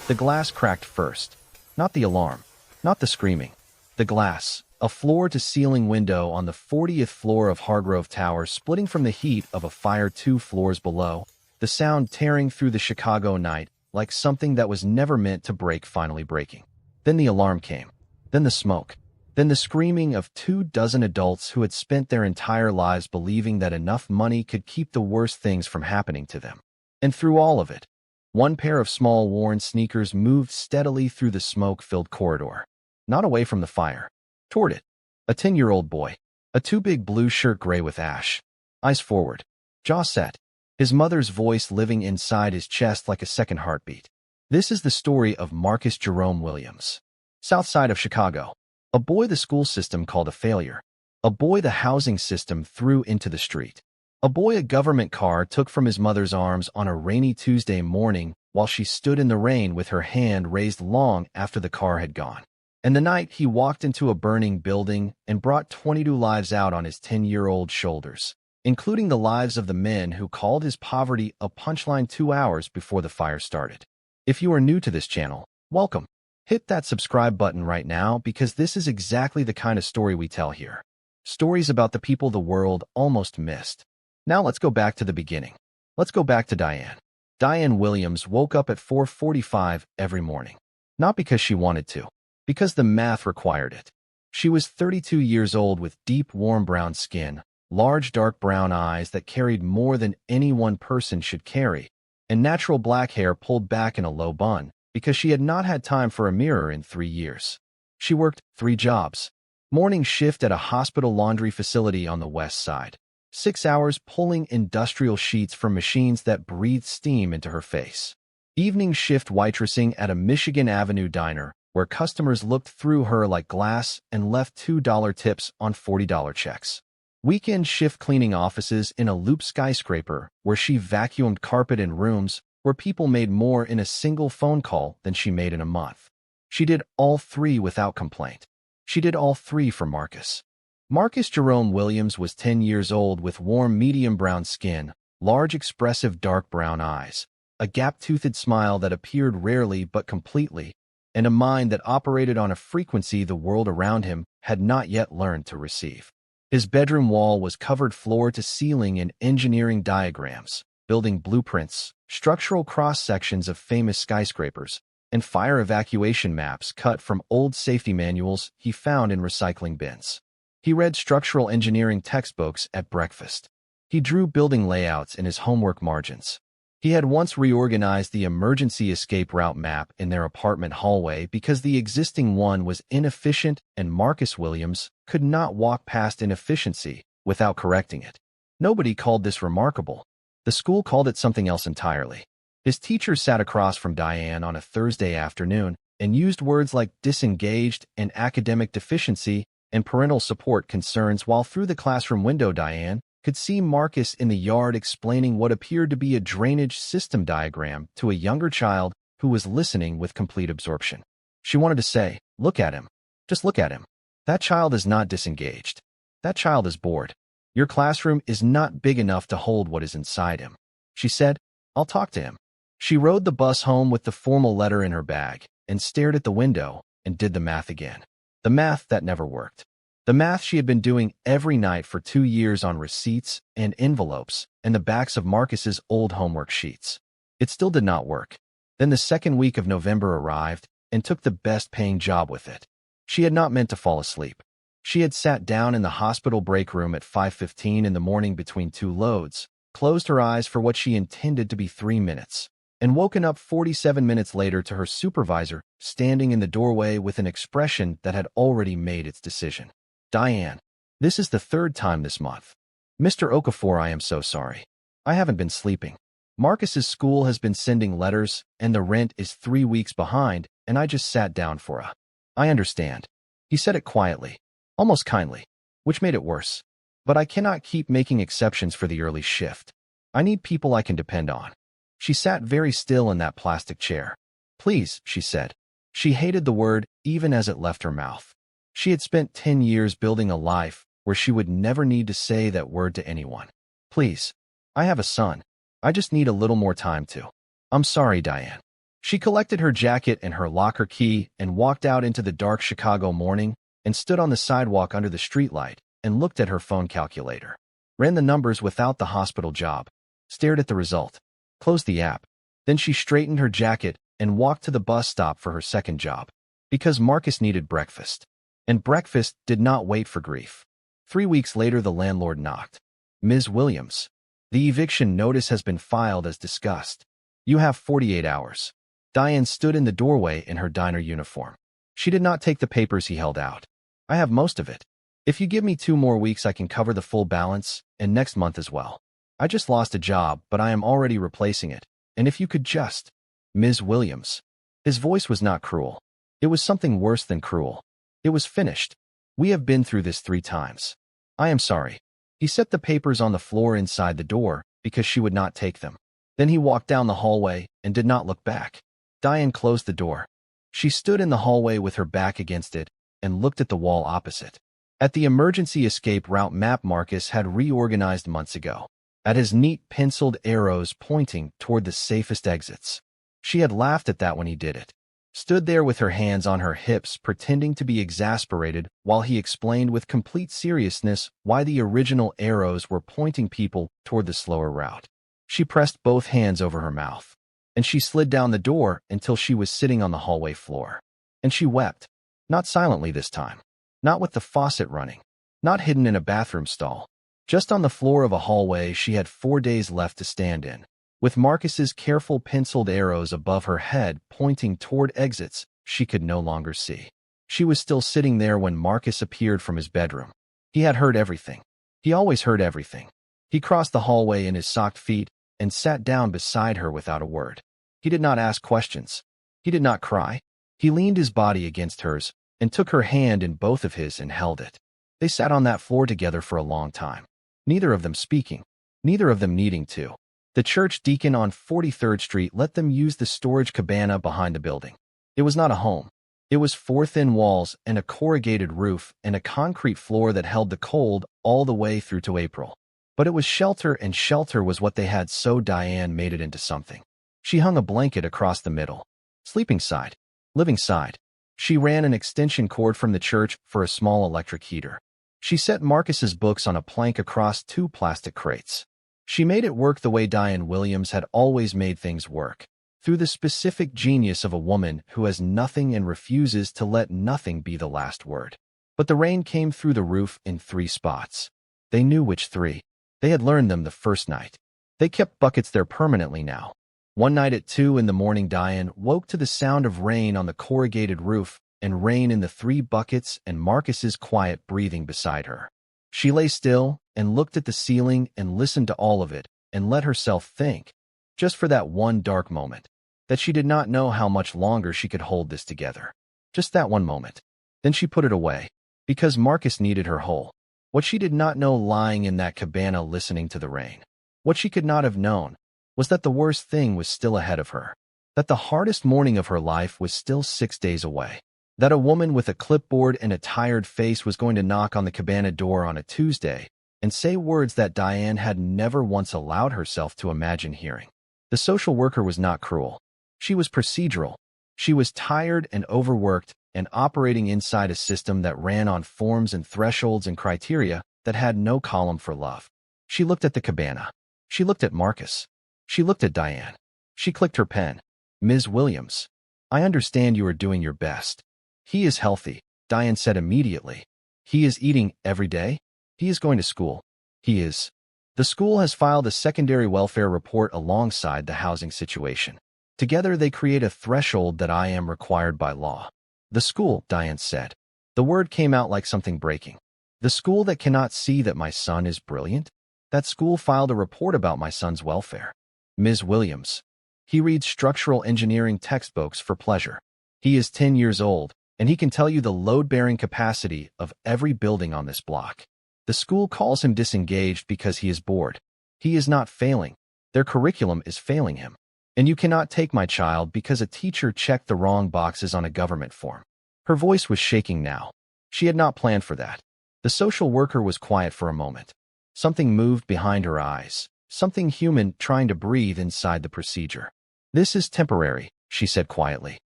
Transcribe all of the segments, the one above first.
The glass cracked first. Not the alarm. Not the screaming. The glass. A floor-to-ceiling window on the 40th floor of Hargrove Tower splitting from the heat of a fire 2 floors below. The sound tearing through the Chicago night like something that was never meant to break finally breaking. Then the alarm came. Then the smoke. Then the screaming of 24 adults who had spent their entire lives believing that enough money could keep the worst things from happening to them. And through all of it, one pair of small worn sneakers moved steadily through the smoke-filled corridor. Not away from the fire. Toward it. A 10-year-old boy. A too-big blue shirt gray with ash. Eyes forward. Jaw set. His mother's voice living inside his chest like a second heartbeat. This is the story of Marcus Jerome Williams. South side of Chicago. A boy the school system called a failure. A boy the housing system threw into the street. A boy a government car took from his mother's arms on a rainy Tuesday morning while she stood in the rain with her hand raised long after the car had gone. And the night he walked into a burning building and brought 22 lives out on his 10-year-old shoulders, including the lives of the men who called his poverty a punchline 2 hours before the fire started. If you are new to this channel, welcome. Hit that subscribe button right now because this is exactly the kind of story we tell here. Stories about the people the world almost missed. Now let's go back to the beginning. Let's go back to Diane. Diane Williams woke up at 4:45 every morning. Not because she wanted to, because the math required it. She was 32 years old with deep warm brown skin, large dark brown eyes that carried more than any one person should carry, and natural black hair pulled back in a low bun, because she had not had time for a mirror in 3 years. She worked 3 jobs. Morning shift at a hospital laundry facility on the west side. 6 hours pulling industrial sheets from machines that breathed steam into her face. Evening shift waitressing at a Michigan Avenue diner where customers looked through her like glass and left $2 tips on $40 checks. Weekend shift cleaning offices in a loop skyscraper where she vacuumed carpet in rooms where people made more in a single phone call than she made in a month. She did all 3 without complaint. She did all 3 for Marcus. Marcus Jerome Williams was 10 years old with warm medium brown skin, large expressive dark brown eyes, a gap-toothed smile that appeared rarely but completely, and a mind that operated on a frequency the world around him had not yet learned to receive. His bedroom wall was covered floor to ceiling in engineering diagrams, building blueprints, structural cross-sections of famous skyscrapers, and fire evacuation maps cut from old safety manuals he found in recycling bins. He read structural engineering textbooks at breakfast. He drew building layouts in his homework margins. He had once reorganized the emergency escape route map in their apartment hallway because the existing one was inefficient and Marcus Williams could not walk past inefficiency without correcting it. Nobody called this remarkable. The school called it something else entirely. His teacher sat across from Diane on a Thursday afternoon and used words like disengaged and academic deficiency and parental support concerns while through the classroom window Diane could see Marcus in the yard explaining what appeared to be a drainage system diagram to a younger child who was listening with complete absorption. She wanted to say, "Look at him. Just look at him. That child is not disengaged. That child is bored. Your classroom is not big enough to hold what is inside him." She said, "I'll talk to him." She rode the bus home with the formal letter in her bag and stared at the window and did the math again. The math that never worked. The math she had been doing every night for 2 years on receipts and envelopes and the backs of Marcus's old homework sheets. It still did not work. Then the second week of November arrived and took the best-paying job with it. She had not meant to fall asleep. She had sat down in the hospital break room at 5:15 in the morning between 2 loads, closed her eyes for what she intended to be 3 minutes, and woken up 47 minutes later to her supervisor standing in the doorway with an expression that had already made its decision. "Diane, this is the 3rd time this month. Mr. Okafor, I am so sorry. I haven't been sleeping. Marcus's school has been sending letters, and the rent is 3 weeks behind, and I just sat down for a... I understand." He said it quietly, almost kindly, which made it worse. "But I cannot keep making exceptions for the early shift. I need people I can depend on." She sat very still in that plastic chair. "Please," she said. She hated the word even as it left her mouth. She had spent 10 years building a life where she would never need to say that word to anyone. "Please. I have a son. I just need a little more time to." "I'm sorry, Diane." She collected her jacket and her locker key and walked out into the dark Chicago morning and stood on the sidewalk under the streetlight and looked at her phone calculator. Ran the numbers without the hospital job. Stared at the result. Closed the app. Then she straightened her jacket and walked to the bus stop for her second job. Because Marcus needed breakfast. And breakfast did not wait for grief. 3 weeks later, the landlord knocked. Ms. Williams, the eviction notice has been filed as discussed. You have 48 hours. Diane stood in the doorway in her diner uniform. She did not take the papers he held out. I have most of it. If you give me 2 more weeks, I can cover the full balance, and next month as well. I just lost a job, but I am already replacing it. And if you could just... Ms. Williams. His voice was not cruel. It was something worse than cruel. It was finished. We have been through this 3 times. I am sorry. He set the papers on the floor inside the door because she would not take them. Then he walked down the hallway and did not look back. Diane closed the door. She stood in the hallway with her back against it and looked at the wall opposite. At the emergency escape route map Marcus had reorganized months ago. At his neat penciled arrows pointing toward the safest exits. She had laughed at that when he did it. Stood there with her hands on her hips, pretending to be exasperated while he explained with complete seriousness why the original arrows were pointing people toward the slower route. She pressed both hands over her mouth. And she slid down the door until she was sitting on the hallway floor. And she wept. Not silently this time. Not with the faucet running. Not hidden in a bathroom stall. Just on the floor of a hallway she had 4 days left to stand in. With Marcus's careful penciled arrows above her head pointing toward exits she could no longer see. She was still sitting there when Marcus appeared from his bedroom. He had heard everything. He always heard everything. He crossed the hallway in his socked feet and sat down beside her without a word. He did not ask questions. He did not cry. He leaned his body against hers and took her hand in both of his and held it. They sat on that floor together for a long time. Neither of them speaking. Neither of them needing to. The church deacon on 43rd Street let them use the storage cabana behind the building. It was not a home. It was 4 thin walls and a corrugated roof and a concrete floor that held the cold all the way through to April. But it was shelter, and shelter was what they had, so Diane made it into something. She hung a blanket across the middle. Sleeping side. Living side. She ran an extension cord from the church for a small electric heater. She set Marcus's books on a plank across 2 plastic crates. She made it work the way Diane Williams had always made things work, through the specific genius of a woman who has nothing and refuses to let nothing be the last word. But the rain came through the roof in 3 spots. They knew which 3. They had learned them the first night. They kept buckets there permanently now. One night at 2 in the morning, Diane woke to the sound of rain on the corrugated roof and rain in the 3 buckets and Marcus's quiet breathing beside her. She lay still and looked at the ceiling and listened to all of it and let herself think, just for that one dark moment, that she did not know how much longer she could hold this together. Just that one moment. Then she put it away, because Marcus needed her whole. What she did not know lying in that cabana listening to the rain, what she could not have known, was that the worst thing was still ahead of her, that the hardest morning of her life was still 6 days away, that a woman with a clipboard and a tired face was going to knock on the cabana door on a Tuesday and say words that Diane had never once allowed herself to imagine hearing. The social worker was not cruel. She was procedural. She was tired and overworked and operating inside a system that ran on forms and thresholds and criteria that had no column for love. She looked at the cabana. She looked at Marcus. She looked at Diane. She clicked her pen. Ms. Williams, I understand you are doing your best. He is healthy, Diane said immediately. He is eating every day. He is going to school. He is. The school has filed a secondary welfare report alongside the housing situation. Together they create a threshold that I am required by law. The school, Diane said. The word came out like something breaking. The school that cannot see that my son is brilliant? That school filed a report about my son's welfare. Ms. Williams. He reads structural engineering textbooks for pleasure. He is 10 years old, and he can tell you the load-bearing capacity of every building on this block. The school calls him disengaged because he is bored. He is not failing. Their curriculum is failing him. And you cannot take my child because a teacher checked the wrong boxes on a government form. Her voice was shaking now. She had not planned for that. The social worker was quiet for a moment. Something moved behind her eyes. Something human trying to breathe inside the procedure. This is temporary, she said quietly.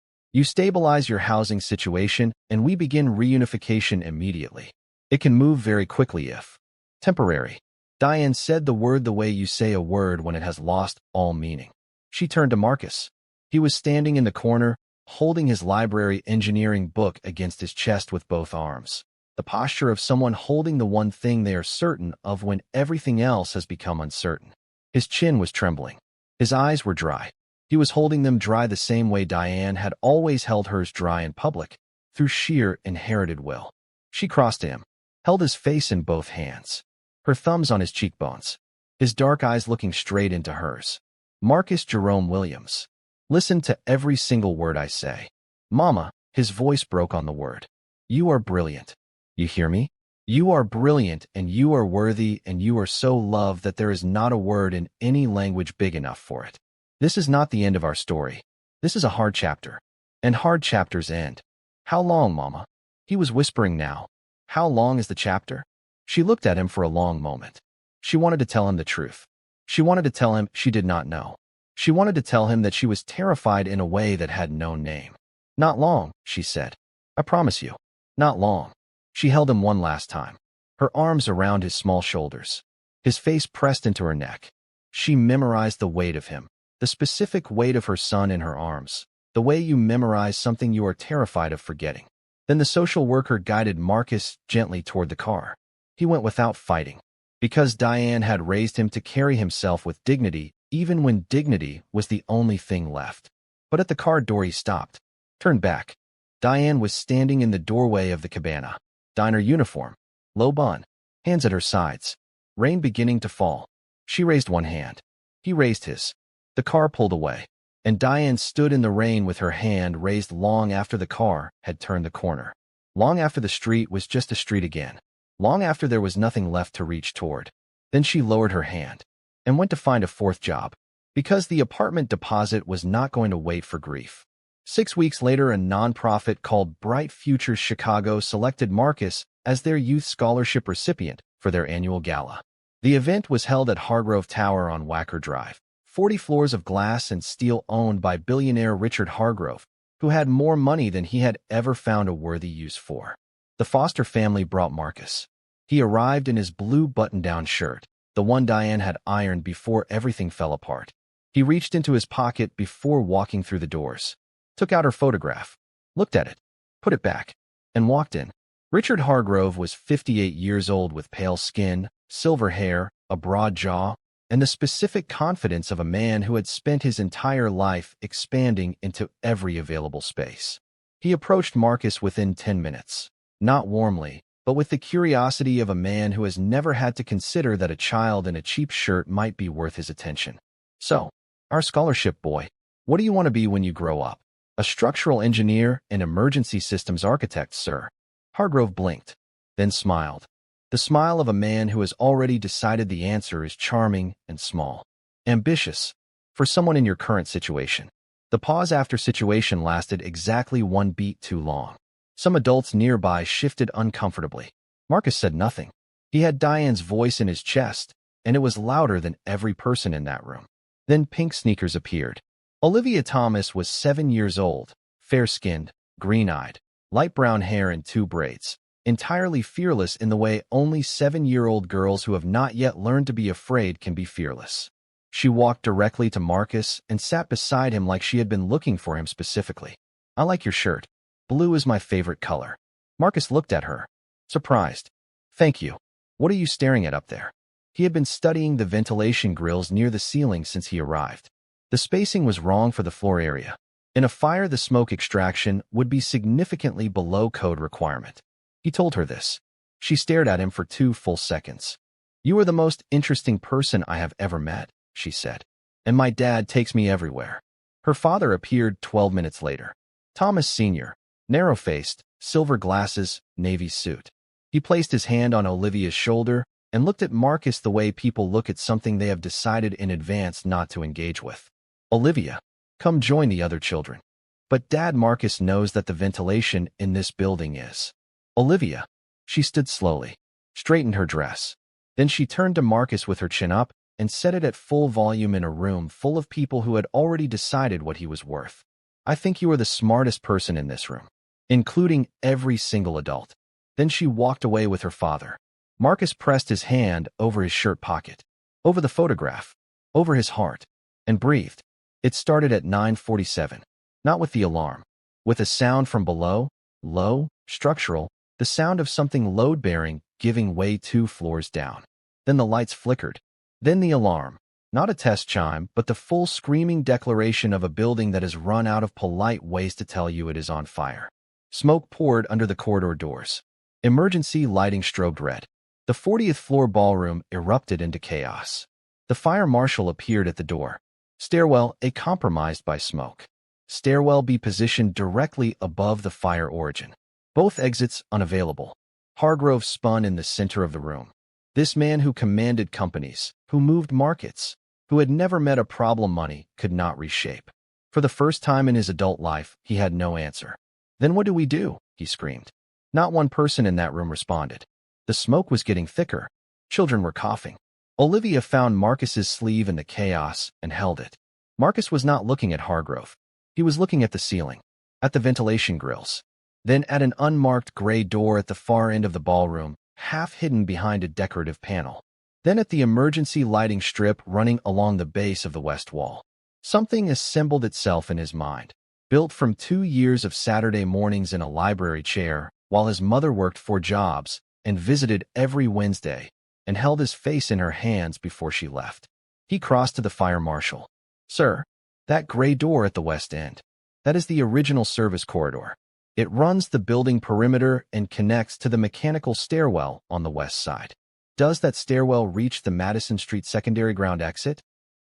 You stabilize your housing situation, and we begin reunification immediately. It can move very quickly if temporary. Diane said the word the way you say a word when it has lost all meaning. She turned to Marcus. He was standing in the corner, holding his library engineering book against his chest with both arms. The posture of someone holding the one thing they are certain of when everything else has become uncertain. His chin was trembling. His eyes were dry. He was holding them dry the same way Diane had always held hers dry in public, through sheer inherited will. She crossed to him, held his face in both hands, her thumbs on his cheekbones, his dark eyes looking straight into hers. Marcus Jerome Williams. Listen to every single word I say. Mama, his voice broke on the word. You are brilliant. You hear me? You are brilliant, and you are worthy, and you are so loved that there is not a word in any language big enough for it. This is not the end of our story. This is a hard chapter. And hard chapters end. How long, Mama? He was whispering now. How long is the chapter? She looked at him for a long moment. She wanted to tell him the truth. She wanted to tell him she did not know. She wanted to tell him that she was terrified in a way that had no name. Not long, she said. I promise you. Not long. She held him one last time, her arms around his small shoulders, his face pressed into her neck. She memorized the weight of him, the specific weight of her son in her arms, the way you memorize something you are terrified of forgetting. Then the social worker guided Marcus gently toward the car. He went without fighting, because Diane had raised him to carry himself with dignity, even when dignity was the only thing left. But at the car door he stopped, turned back. Diane was standing in the doorway of the cabana, diner uniform, low bun, hands at her sides, rain beginning to fall. She raised one hand. He raised his. The car pulled away, and Diane stood in the rain with her hand raised long after the car had turned the corner, long after the street was just a street again, long after there was nothing left to reach toward. Then she lowered her hand and went to find a fourth job, because the apartment deposit was not going to wait for grief. 6 weeks later, a nonprofit called Bright Futures Chicago selected Marcus as their youth scholarship recipient for their annual gala. The event was held at Hargrove Tower on Wacker Drive, 40 floors of glass and steel owned by billionaire Richard Hargrove, who had more money than he had ever found a worthy use for. The Foster family brought Marcus. He arrived in his blue button-down shirt, the one Diane had ironed before everything fell apart. He reached into his pocket before walking through the doors, took out her photograph, looked at it, put it back, and walked in. Richard Hargrove was 58 years old with pale skin, silver hair, a broad jaw, and the specific confidence of a man who had spent his entire life expanding into every available space. He approached Marcus within 10 minutes, not warmly, but with the curiosity of a man who has never had to consider that a child in a cheap shirt might be worth his attention. So, our scholarship boy, what do you want to be when you grow up? A structural engineer and emergency systems architect, sir. Hargrove blinked, then smiled. The smile of a man who has already decided the answer is charming and small. Ambitious, for someone in your current situation. The pause after situation lasted exactly 1 beat too long. Some adults nearby shifted uncomfortably. Marcus said nothing. He had Diane's voice in his chest, and it was louder than every person in that room. Then pink sneakers appeared. Olivia Thomas was 7 years old, fair-skinned, green-eyed, light brown hair in 2 braids, entirely fearless in the way only 7-year-old girls who have not yet learned to be afraid can be fearless. She walked directly to Marcus and sat beside him like she had been looking for him specifically. I like your shirt. Blue is my favorite color. Marcus looked at her, surprised. Thank you. What are you staring at up there? He had been studying the ventilation grills near the ceiling since he arrived. The spacing was wrong for the floor area. In a fire, the smoke extraction would be significantly below code requirement. He told her this. She stared at him for 2 full seconds. You are the most interesting person I have ever met, she said. And my dad takes me everywhere. Her father appeared 12 minutes later. Thomas Sr., narrow-faced, silver glasses, navy suit. He placed his hand on Olivia's shoulder and looked at Marcus the way people look at something they have decided in advance not to engage with. Olivia, come join the other children. But Dad, Marcus knows that the ventilation in this building is. Olivia. She stood slowly, straightened her dress. Then she turned to Marcus with her chin up and said it at full volume in a room full of people who had already decided what he was worth. I think you are the smartest person in this room, including every single adult. Then she walked away with her father. Marcus pressed his hand over his shirt pocket, over the photograph, over his heart, and breathed. It started at 9:47, not with the alarm, with a sound from below, low, structural, the sound of something load-bearing giving way 2 floors down. Then the lights flickered. Then the alarm, not a test chime, but the full screaming declaration of a building that has run out of polite ways to tell you it is on fire. Smoke poured under the corridor doors. Emergency lighting strobed red. The 40th floor ballroom erupted into chaos. The fire marshal appeared at the door. Stairwell A compromised by smoke. Stairwell B positioned directly above the fire origin. Both exits unavailable. Hargrove spun in the center of the room. This man who commanded companies, who moved markets, who had never met a problem money could not reshape. For the first time in his adult life, he had no answer. Then what do we do? He screamed. Not one person in that room responded. The smoke was getting thicker. Children were coughing. Olivia found Marcus's sleeve in the chaos and held it. Marcus was not looking at Hargrove. He was looking at the ceiling, at the ventilation grills, then at an unmarked gray door at the far end of the ballroom, half hidden behind a decorative panel. Then at the emergency lighting strip running along the base of the west wall. Something assembled itself in his mind, built from 2 years of Saturday mornings in a library chair, while his mother worked 4 jobs and visited every Wednesday, and held his face in her hands before she left. He crossed to the fire marshal. Sir, that gray door at the west end, that is the original service corridor. It runs the building perimeter and connects to the mechanical stairwell on the west side. Does that stairwell reach the Madison Street secondary ground exit?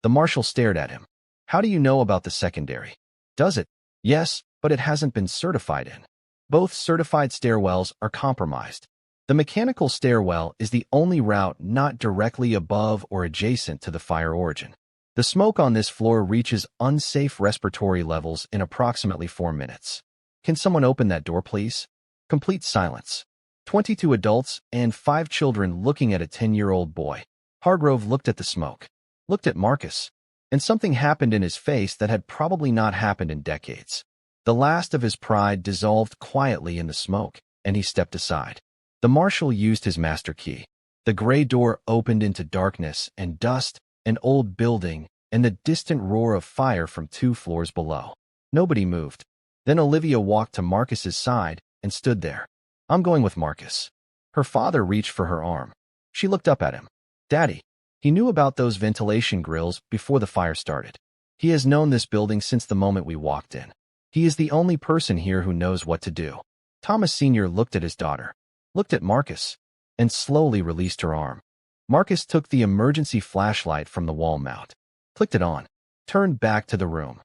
The marshal stared at him. How do you know about the secondary? Does it? Yes, but it hasn't been certified in. Both certified stairwells are compromised. The mechanical stairwell is the only route not directly above or adjacent to the fire origin. The smoke on this floor reaches unsafe respiratory levels in approximately 4 minutes. Can someone open that door, please? Complete silence. 22 adults and 5 children looking at a 10-year-old boy. Hargrove looked at the smoke, looked at Marcus, and something happened in his face that had probably not happened in decades. The last of his pride dissolved quietly in the smoke, and he stepped aside. The marshal used his master key. The gray door opened into darkness and dust, an old building, and the distant roar of fire from 2 floors below. Nobody moved. Then Olivia walked to Marcus's side and stood there. I'm going with Marcus. Her father reached for her arm. She looked up at him. Daddy. He knew about those ventilation grills before the fire started. He has known this building since the moment we walked in. He is the only person here who knows what to do. Thomas Sr. looked at his daughter, looked at Marcus, and slowly released her arm. Marcus took the emergency flashlight from the wall mount, clicked it on, turned back to the room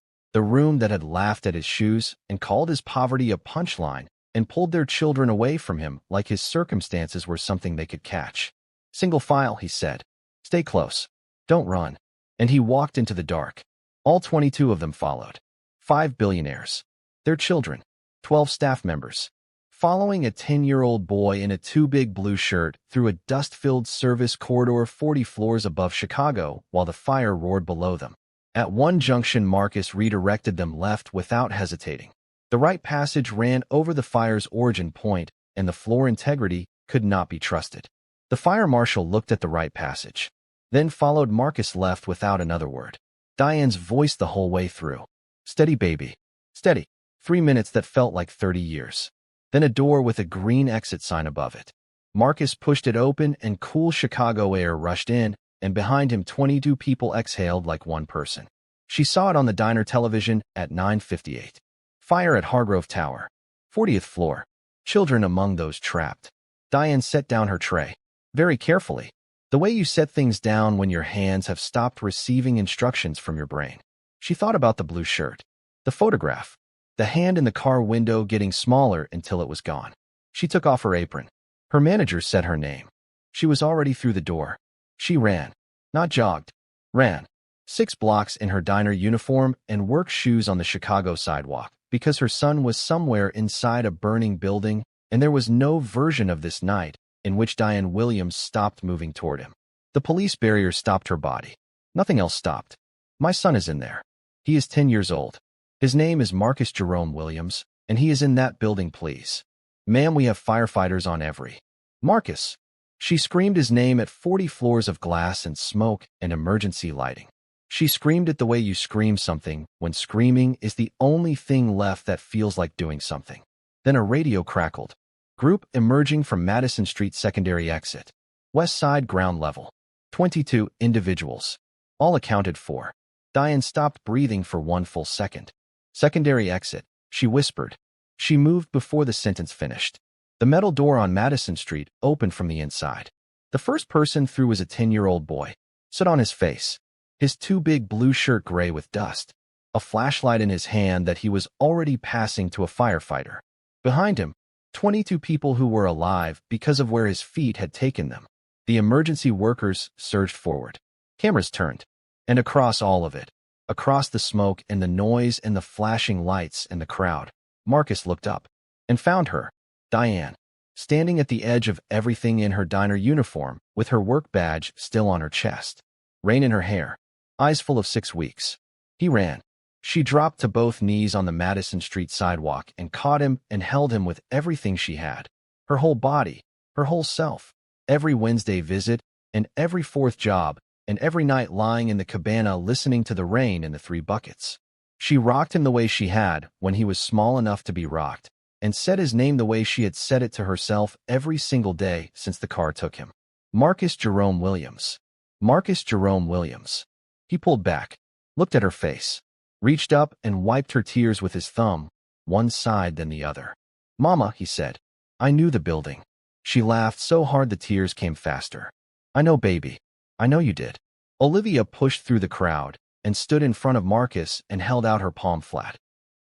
that had laughed at his shoes and called his poverty a punchline, and pulled their children away from him like his circumstances were something they could catch. Single file, he said. Stay close. Don't run. And he walked into the dark. All 22 of them followed. 5 billionaires. Their children. 12 staff members. Following a 10-year-old boy in a too big blue shirt through a dust-filled service corridor 40 floors above Chicago while the fire roared below them. At one junction, Marcus redirected them left without hesitating. The right passage ran over the fire's origin point, and the floor integrity could not be trusted. The fire marshal looked at the right passage, then followed Marcus left without another word. Diane's voice the whole way through. Steady, baby. Steady. 3 minutes that felt like 30 years. Then a door with a green exit sign above it. Marcus pushed it open and cool Chicago air rushed in, and behind him 22 people exhaled like one person. She saw it on the diner television at 9:58. Fire at Hargrove Tower. 40th floor. Children among those trapped. Diane set down her tray. Very carefully. The way you set things down when your hands have stopped receiving instructions from your brain. She thought about the blue shirt. The photograph. The hand in the car window getting smaller until it was gone. She took off her apron. Her manager said her name. She was already through the door. She ran. Not jogged. Ran. 6 blocks in her diner uniform and work shoes on the Chicago sidewalk, because her son was somewhere inside a burning building, and there was no version of this night in which Jerome Williams stopped moving toward him. The police barrier stopped her body. Nothing else stopped. My son is in there. He is 10 years old. His name is Marcus Jerome Williams, and he is in that building, please. Ma'am, we have firefighters on every. Marcus. She screamed his name at 40 floors of glass and smoke and emergency lighting. She screamed it the way you scream something when screaming is the only thing left that feels like doing something. Then a radio crackled. Group emerging from Madison Street secondary exit. West side ground level. 22 individuals. All accounted for. Diane stopped breathing for one full second. Secondary exit, she whispered. She moved before the sentence finished. The metal door on Madison Street opened from the inside. The first person through was a 10-year-old boy. Stood on his face. His too big blue shirt gray with dust. A flashlight in his hand that he was already passing to a firefighter. Behind him, 22 people who were alive because of where his feet had taken them. The emergency workers surged forward. Cameras turned. And across all of it, across the smoke and the noise and the flashing lights and the crowd, Marcus looked up and found her, Diane, standing at the edge of everything in her diner uniform with her work badge still on her chest. Rain in her hair. Eyes full of 6 weeks. He ran. She dropped to both knees on the Madison Street sidewalk and caught him and held him with everything she had. Her whole body, her whole self, every Wednesday visit, and every fourth job, and every night lying in the cabana listening to the rain in the 3 buckets. She rocked him the way she had when he was small enough to be rocked, and said his name the way she had said it to herself every single day since the car took him. Marcus Jerome Williams. Marcus Jerome Williams. He pulled back, looked at her face, reached up and wiped her tears with his thumb, one side then the other. Mama, he said. I knew the building. She laughed so hard the tears came faster. I know, baby. I know you did. Olivia pushed through the crowd and stood in front of Marcus and held out her palm flat,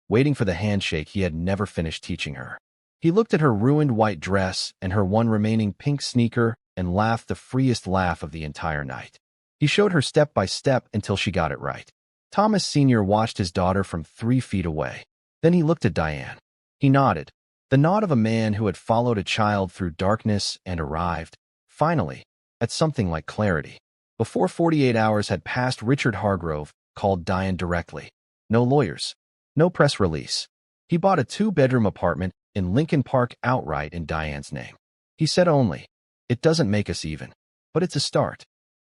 waiting for the handshake he had never finished teaching her. He looked at her ruined white dress and her one remaining pink sneaker and laughed the freest laugh of the entire night. He showed her step by step until she got it right. Thomas Sr. watched his daughter from 3 feet away. Then he looked at Diane. He nodded, the nod of a man who had followed a child through darkness and arrived, finally, at something like clarity. Before 48 hours had passed, Richard Hargrove called Diane directly. No lawyers. No press release. He bought a 2-bedroom apartment in Lincoln Park outright in Diane's name. He said only, it doesn't make us even, but it's a start.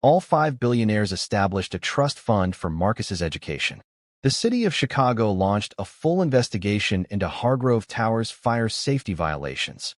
All 5 billionaires established a trust fund for Marcus's education. The city of Chicago launched a full investigation into Hargrove Tower's fire safety violations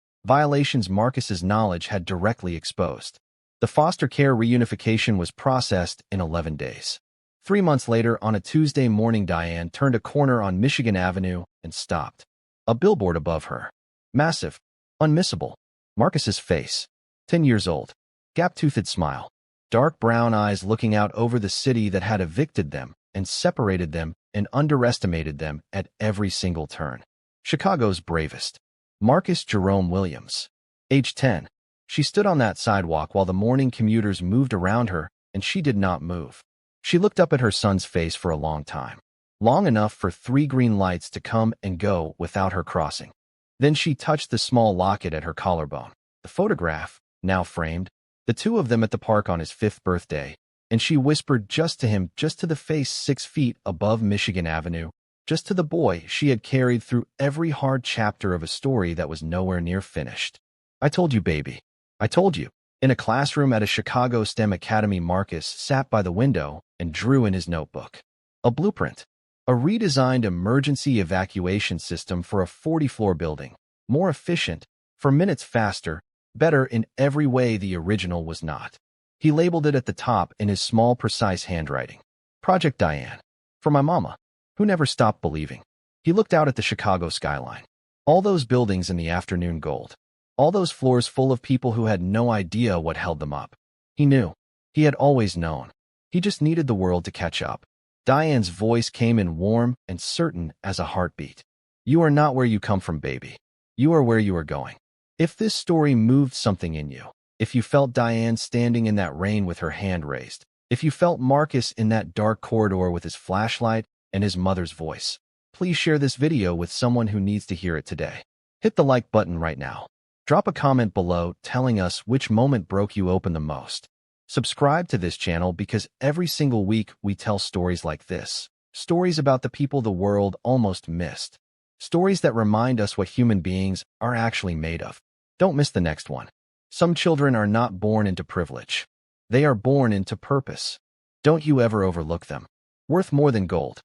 Marcus's knowledge had directly exposed. The foster care reunification was processed in 11 days. 3 months later, on a Tuesday morning, Diane turned a corner on Michigan Avenue and stopped. A billboard above her. Massive. Unmissable. Marcus's face. 10 years old. Gap-toothed smile. Dark brown eyes looking out over the city that had evicted them and separated them and underestimated them at every single turn. Chicago's bravest. Marcus Jerome Williams. Age 10. She stood on that sidewalk while the morning commuters moved around her, and she did not move. She looked up at her son's face for a long time. Long enough for 3 green lights to come and go without her crossing. Then she touched the small locket at her collarbone. The photograph, now framed, the 2 of them at the park on his 5th birthday, and she whispered just to him, just to the face 6 feet above Michigan Avenue, just to the boy she had carried through every hard chapter of a story that was nowhere near finished. I told you, baby. I told you. In a classroom at a Chicago STEM academy, Marcus sat by the window and drew in his notebook. A blueprint. A redesigned emergency evacuation system for a 40-floor building. More efficient, for minutes faster, better in every way the original was not. He labeled it at the top in his small, precise handwriting. Project Diane. For my mama, who never stopped believing. He looked out at the Chicago skyline. All those buildings in the afternoon gold. All those floors full of people who had no idea what held them up. He knew. He had always known. He just needed the world to catch up. Diane's voice came in warm and certain as a heartbeat. You are not where you come from, baby. You are where you are going. If this story moved something in you, if you felt Diane standing in that rain with her hand raised, if you felt Marcus in that dark corridor with his flashlight and his mother's voice, please share this video with someone who needs to hear it today. Hit the like button right now. Drop a comment below telling us which moment broke you open the most. Subscribe to this channel because every single week we tell stories like this. Stories about the people the world almost missed. Stories that remind us what human beings are actually made of. Don't miss the next one. Some children are not born into privilege. They are born into purpose. Don't you ever overlook them. Worth more than gold.